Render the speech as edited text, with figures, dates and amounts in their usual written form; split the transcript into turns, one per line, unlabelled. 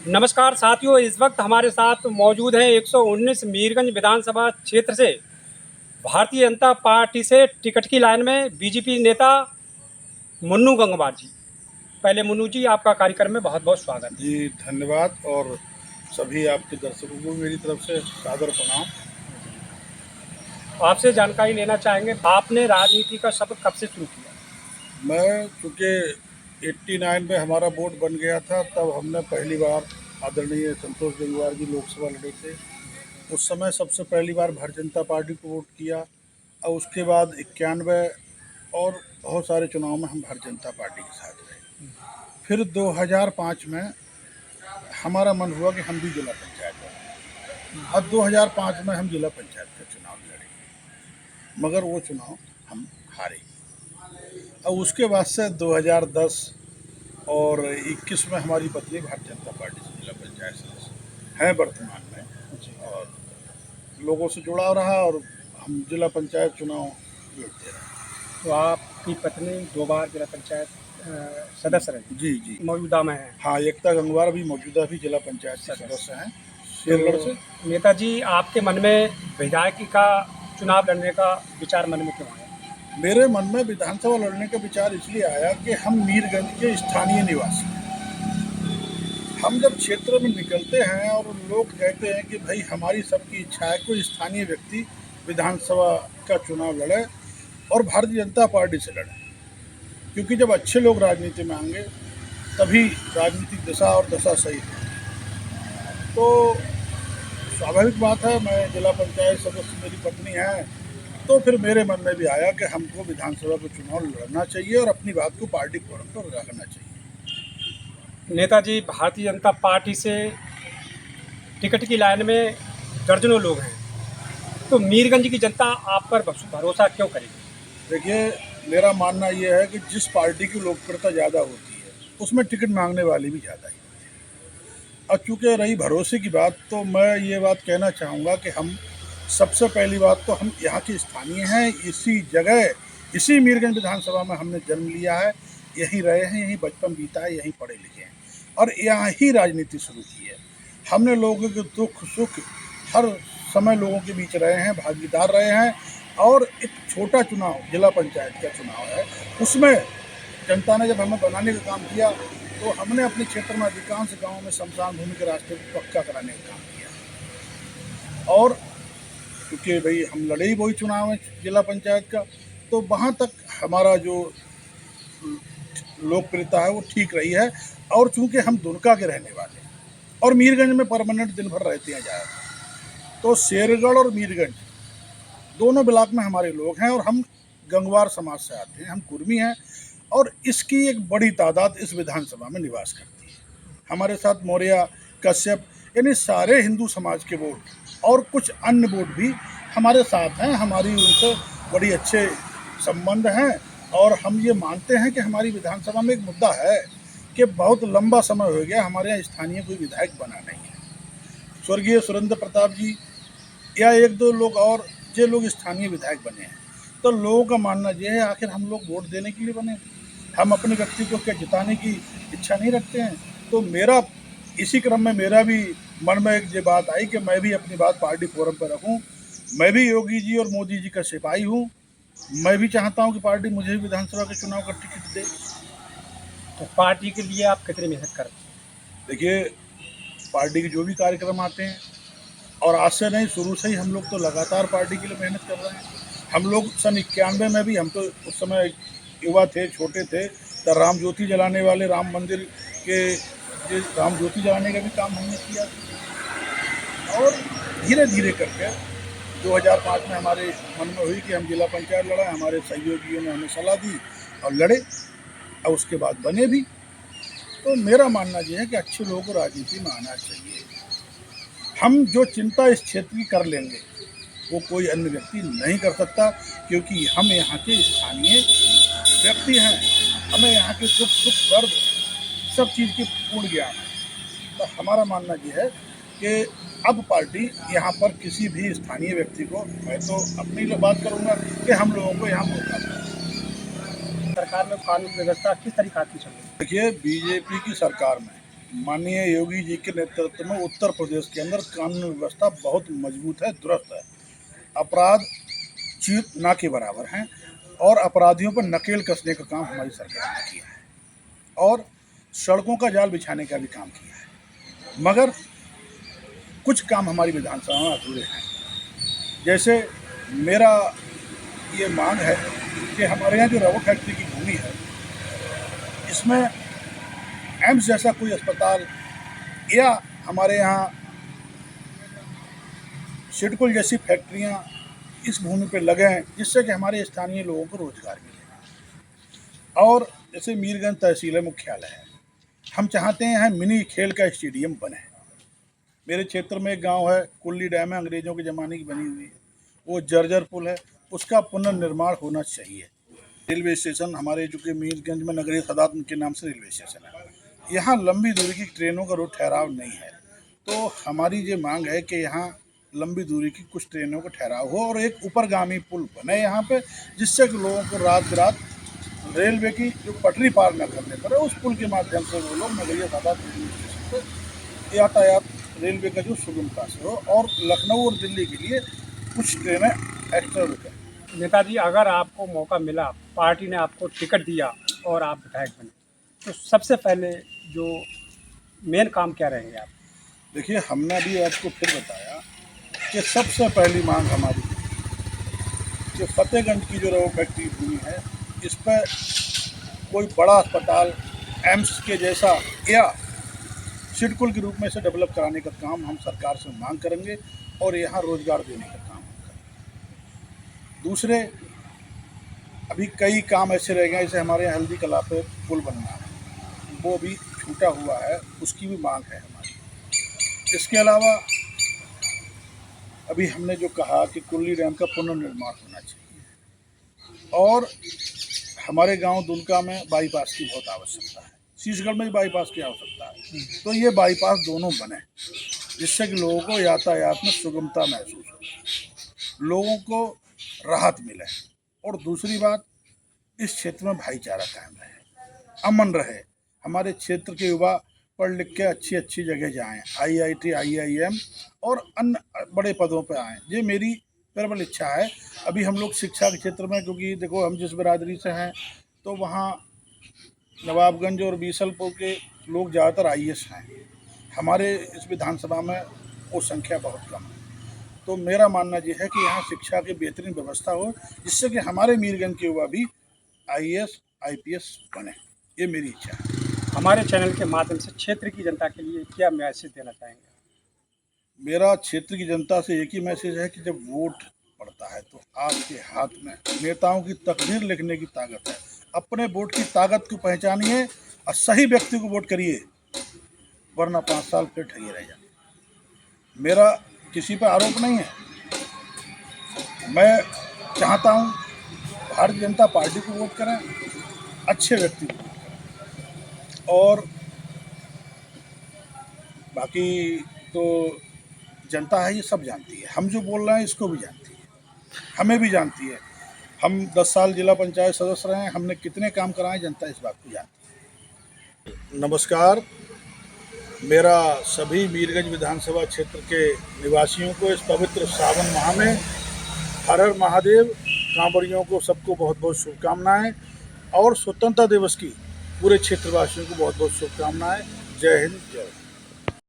नमस्कार साथियों, इस वक्त हमारे साथ मौजूद हैं 119 मीरगंज विधानसभा क्षेत्र से भारतीय जनता पार्टी से टिकट की लाइन में बीजेपी नेता मुन्नू गंगवार जी। पहले मुन्नू जी, आपका कार्यक्रम में बहुत बहुत स्वागत है।
जी धन्यवाद। और सभी आपके दर्शकों को मेरी तरफ से सादर प्रणाम।
आपसे जानकारी लेना चाहेंगे, आपने राजनीति का सफर कब से शुरू किया?
मैं चूँकि 89 में हमारा बोर्ड बन गया था, तब हमने पहली बार आदरणीय संतोष गंगवार जी लोकसभा लड़े थे। उस समय सबसे पहली बार भारतीय जनता पार्टी को वोट किया और उसके बाद 91 और बहुत सारे चुनाव में हम भारतीय जनता पार्टी के साथ रहे। फिर 2005 में हमारा मन हुआ कि हम भी जिला पंचायत बने। अब 2005 में हम जिला पंचायत का चुनाव लड़े, मगर वो चुनाव हम हारे। और उसके बाद से 2010 और 21 में हमारी बदली भारतीय जनता पार्टी से जिला पंचायत सदस्य है वर्तमान में, और लोगों से जुड़ा रहा और हम जिला पंचायत चुनाव लड़ते रहे।
तो आपकी पत्नी 2 बार जिला पंचायत सदस्य रही?
जी जी,
मौजूदा में है।
हाँ, एकता गंगवार भी मौजूदा भी जिला पंचायत के सदस्य हैं शेरगढ़ से।
नेताजी, आपके मन में विधायक का चुनाव लड़ने का विचार मन में क्यों आया?
मेरे मन में विधानसभा लड़ने का विचार इसलिए आया कि हम मीरगंज के स्थानीय निवासी हैं। हम जब क्षेत्र में निकलते हैं और लोग कहते हैं कि भाई हमारी सबकी इच्छा है कोई स्थानीय व्यक्ति विधानसभा का चुनाव लड़े और भारतीय जनता पार्टी से लड़े, क्योंकि जब अच्छे लोग राजनीति में आएंगे तभी राजनीतिक दिशा और दशा सही है। तो स्वाभाविक बात है, मैं जिला पंचायत सदस्य, मेरी पत्नी है, तो फिर मेरे मन में भी आया कि हमको विधानसभा का चुनाव लड़ना चाहिए और अपनी बात को पार्टी फोरम पर रखना चाहिए।
नेताजी, भारतीय जनता पार्टी से टिकट की लाइन में दर्जनों लोग हैं, तो मीरगंज की जनता आप पर भरोसा क्यों करेगी?
देखिए, मेरा मानना ये है कि जिस पार्टी की लोकप्रियता ज़्यादा होती है उसमें टिकट मांगने वाले भी ज़्यादा ही होते हैं। और चूँकि रही भरोसे की बात, तो मैं ये बात कहना चाहूँगा कि हम सबसे पहली बात तो हम यहाँ के स्थानीय हैं। इसी जगह, इसी मीरगंज विधानसभा में हमने जन्म लिया है, यहीं रहे हैं, यहीं बचपन बीता है, यहीं पढ़े लिखे हैं और यहाँ ही राजनीति शुरू की है। हमने लोगों के दुख सुख हर समय लोगों के बीच रहे हैं, भागीदार रहे हैं। और एक छोटा चुनाव जिला पंचायत का चुनाव है, उसमें जनता ने जब हमें बनाने का काम किया तो हमने अपने क्षेत्र में अधिकांश गाँव में शमशान भूमि के रास्ते को पक्का कराने का काम किया। और क्योंकि भाई हम लड़े ही वही चुनाव है जिला पंचायत का, तो वहाँ तक हमारा जो लोकप्रियता है वो ठीक रही है। और चूँकि हम दुनका के रहने वाले हैं और मीरगंज में परमानेंट दिन भर रहते हैं ज़्यादा, तो शेरगढ़ और मीरगंज दोनों ब्लॉक में हमारे लोग हैं और हम गंगवार समाज से आते हैं, हम कुर्मी हैं और इसकी एक बड़ी तादाद इस विधानसभा में निवास करती है। हमारे साथ मौर्य, कश्यप, यानी सारे हिंदू समाज के वोट और कुछ अन्य वोट भी हमारे साथ हैं। हमारी उनसे बड़ी अच्छे संबंध हैं और हम ये मानते हैं कि हमारी विधानसभा में एक मुद्दा है कि बहुत लंबा समय हो गया हमारे यहाँ स्थानीय कोई विधायक बना नहीं है। स्वर्गीय सुरेंद्र प्रताप जी या एक दो लोग और जो लोग स्थानीय विधायक बने हैं, तो लोगों का मानना यह है आखिर हम लोग वोट देने के लिए बने, हम अपने व्यक्ति को क्या जिताने की इच्छा नहीं रखते हैं। तो मेरा इसी क्रम में मेरा भी मन में एक ये बात आई कि मैं भी अपनी बात पार्टी फोरम पर रखूं। मैं भी योगी जी और मोदी जी का सिपाही हूं, मैं भी चाहता हूं कि पार्टी मुझे भी विधानसभा के चुनाव का टिकट दे।
तो पार्टी के लिए आप कितनी मेहनत करते हैं?
देखिए, पार्टी के जो भी कार्यक्रम आते हैं, और आज से नहीं, शुरू से ही हम लोग तो लगातार पार्टी के लिए मेहनत कर रहे हैं। हम लोग सन 91 में भी, हम तो उस समय युवा थे, छोटे थे, तो राम ज्योति जलाने वाले, राम मंदिर के राम ज्योति जलाने का भी काम हमने किया। और धीरे धीरे करके 2005 में हमारे मन में हुई कि हम जिला पंचायत लड़ाएं, हमारे सहयोगियों ने हमें सलाह दी और लड़े और उसके बाद बने भी। तो मेरा मानना यह है कि अच्छे लोगों को राजनीति में आना चाहिए। हम जो चिंता इस क्षेत्र की कर लेंगे वो कोई अन्य व्यक्ति नहीं कर सकता, क्योंकि हम यहाँ के स्थानीय व्यक्ति हैं। हमें यहाँ के दुख सुख दर्द सब चीज़ की पूर्ण ज्ञान है। तो हमारा मानना यह है कि अब पार्टी यहाँ पर किसी भी स्थानीय व्यक्ति को, मैं तो अपनी बात करूँगा कि हम लोगों को यहाँ मौका दें।
सरकार में कानून व्यवस्था किस तरीक़ा की चल रही है?
देखिए, बीजेपी की सरकार में माननीय योगी जी के नेतृत्व में उत्तर प्रदेश के अंदर कानून व्यवस्था बहुत मजबूत है, दुरुस्त है। अपराध चीट ना के बराबर हैं और अपराधियों पर नकेल कसने का काम हमारी सरकार ने किया है और सड़कों का जाल बिछाने का भी काम किया है। मगर कुछ काम हमारी विधानसभा में अधूरे हैं। जैसे मेरा ये मांग है कि हमारे यहाँ जो रबर फैक्ट्री की भूमि है, इसमें एम्स जैसा कोई अस्पताल या हमारे यहाँ सिडकुल जैसी फैक्ट्रियाँ इस भूमि पर लगें, जिससे कि हमारे स्थानीय लोगों को रोजगार मिले। और जैसे मीरगंज तहसील मुख्यालय है, हम चाहते हैं यहाँ मिनी खेल का स्टेडियम बने। मेरे क्षेत्र में एक गांव है, कुल्ली डैम है, अंग्रेजों के ज़माने की बनी हुई है, वो जर्जर पुल है, उसका पुनर्निर्माण होना चाहिए। रेलवे स्टेशन हमारे जो कि मीरगंज में नगरीय सदात के नाम से रेलवे स्टेशन है, यहाँ लंबी दूरी की ट्रेनों का रोड ठहराव नहीं है। तो हमारी ये मांग है कि यहाँ लंबी दूरी की कुछ ट्रेनों का ठहराव हो और एक ऊपरगामी पुल बने यहाँ पे, जिससे कि लोगों को रात बिरात रेलवे की जो पटरी पार न करने पड़े, उस पुल के माध्यम से वो लोग नगरीय सदात रेलवे स्टेशन पर यातायात रेलवे का जो सुगमता से हो और लखनऊ और दिल्ली के लिए कुछ ट्रेनें एक्स्ट्रा रुकें।
नेताजी, अगर आपको मौका मिला, पार्टी ने आपको टिकट दिया और आप विधायक बने, तो सबसे पहले जो मेन काम क्या रहेंगे आप?
देखिए, हमने अभी आपको फिर बताया कि सबसे पहली मांग हमारी कि फतेहगंज की जो रबर फैक्ट्री भूमि है, इस पर कोई बड़ा अस्पताल एम्स के जैसा या सिडकुल के रूप में इसे डेवलप कराने का काम हम सरकार से मांग करेंगे और यहाँ रोजगार देने का काम हम करेंगे। दूसरे, अभी कई काम ऐसे रह गए, जैसे हमारे यहाँ हल्दी कला पे पुल बनना है, वो भी छूटा हुआ है, उसकी भी मांग है हमारी। इसके अलावा अभी हमने जो कहा कि कुल्ली डैम का पुनर्निर्माण होना चाहिए और हमारे गांव दुलका में बाईपास की बहुत आवश्यकता है, शीशगढ़ में भी बाईपास की आवश्यकता है। तो ये बाईपास दोनों बने, जिससे कि लोगों को यातायात में सुगमता महसूस हो, लोगों को राहत मिले। और दूसरी बात, इस क्षेत्र में भाईचारा कायम रहे, अमन रहे, हमारे क्षेत्र के युवा पढ़ लिख के अच्छी अच्छी जगह जाएं, IIT IIM और अन्य बड़े पदों पर आएँ, ये मेरी प्रबल इच्छा है। अभी हम लोग शिक्षा के क्षेत्र में, क्योंकि देखो हम जिस बिरादरी से हैं, तो वहाँ नवाबगंज और बीसलपुर के लोग ज़्यादातर IAS हैं, हमारे इस विधानसभा में वो संख्या बहुत कम है। तो मेरा मानना ये है कि यहाँ शिक्षा की बेहतरीन व्यवस्था हो, जिससे कि हमारे मीरगंज के युवा भी IAS IPS बने, ये मेरी इच्छा है।
हमारे चैनल के माध्यम से क्षेत्र की जनता के लिए क्या मैसेज देना चाहेंगे?
मेरा क्षेत्र की जनता से एक ही मैसेज है कि जब वोट पड़ता है तो आपके हाथ में नेताओं की तकदीर लिखने की ताकत है। अपने वोट की ताकत को पहचानिए और सही व्यक्ति को वोट करिए, वरना 5 साल फिर ठगी रह जाए। मेरा किसी पर आरोप नहीं है, मैं चाहता हूँ भारतीय जनता पार्टी को वोट करें, अच्छे व्यक्ति को वोट करें। और बाकी तो जनता है, ये सब जानती है, हम जो बोल रहे हैं इसको भी जानती है, हमें भी जानती है। हम 10 साल जिला पंचायत सदस्य रहे हैं, हमने कितने काम कराए, जनता इस बात को जानती है। नमस्कार, मेरा सभी मीरगंज विधानसभा क्षेत्र के निवासियों को इस पवित्र सावन माह में हर हर महादेव, कांवड़ियों को सबको बहुत बहुत शुभकामनाएं और स्वतंत्रता दिवस की पूरे क्षेत्रवासियों को बहुत बहुत शुभकामनाएं। जय हिंद, जय भारत।